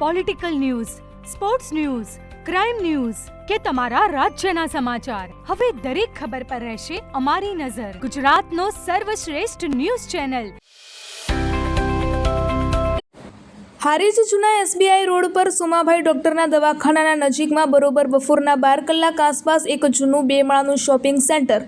Political news, sports news, crime news કે તમારા રાજ્યના સમાચાર, હવે દરેક ખબર પર રહેશે અમારી નજર. ગુજરાતનો સર્વશ્રેષ્ઠ ન્યૂઝ ચેનલ. હારીજ જૂના એસબીઆઈ રોડ પર સોમાભાઈ ડોક્ટરના દવાખાનાના નજીકમાં બરોબર બપોરના 12 કલાક આસપાસ એક જૂનું 2 માળનું શોપિંગ સેન્ટર,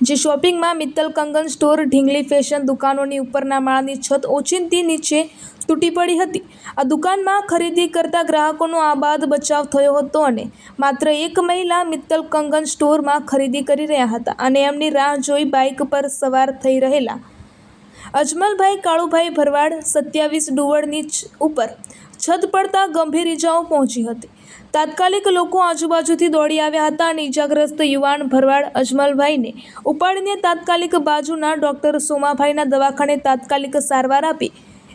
જે શોપિંગમાં મિત્તલ કંગન સ્ટોર, ઢીંગલી ફેશન દુકાનોની ઉપરના માળની છત ઓચિંતી નીચે તૂટી પડી હતી. આ દુકાનમાં ખરીદી કરતા ગ્રાહકોનો આબાદ બચાવ થયો હતો અને માત્ર એક મહિલા મિત્તલ કંગન સ્ટોરમાં ખરીદી કરી રહ્યા હતા અને એમની રાહ જોઈ બાઇક પર સવાર થઈ રહેલા અજમલભાઈ કાળુભાઈ ભરવાડ 27 ડુવડની ઉપર છત પડતા ગંભીર ઇજાઓ પહોંચી હતી. તાત્કાલિક લોકો આજુબાજુથી દોડી આવ્યા હતા અને ઇજાગ્રસ્ત યુવાન ભરવાડ અજમલભાઈને ઉપાડીને તાત્કાલિક બાજુના ડૉક્ટર સોમાભાઈના દવાખાને તાત્કાલિક સારવાર આપી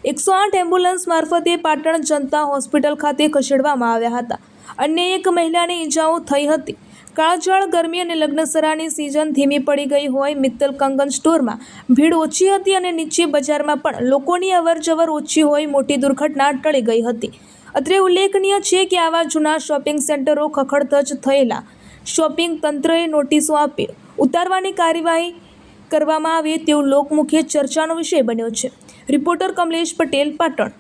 108 એમ્બ્યુલન્સ મારફતે પાટણ જનતા હોસ્પિટલ ખાતે ખસેડવામાં આવ્યા હતા. અન્ય એક મહિલાને ઇજાઓ થઈ હતી. કાળઝાળ ગરમી અને લગ્નસરાની સિઝન ધીમી પડી ગઈ હોય મિત્તલ કંગન સ્ટોરમાં ભીડ ઓછી હતી અને નીચે બજારમાં પણ લોકોની અવરજવર ઓછી હોય મોટી દુર્ઘટના ટળી ગઈ હતી. અત્રે ઉલ્લેખનીય છે કે આવા જૂના શોપિંગ સેન્ટરો ખખડધજ થયેલા શોપિંગ તંત્રએ નોટિસો આપી ઉતારવાની કાર્યવાહી કરવામાં આવે તેવું લોકમુખે ચર્ચાનો વિષય બન્યો છે. રિપોર્ટર કમલેશ પટેલ, પાટણ.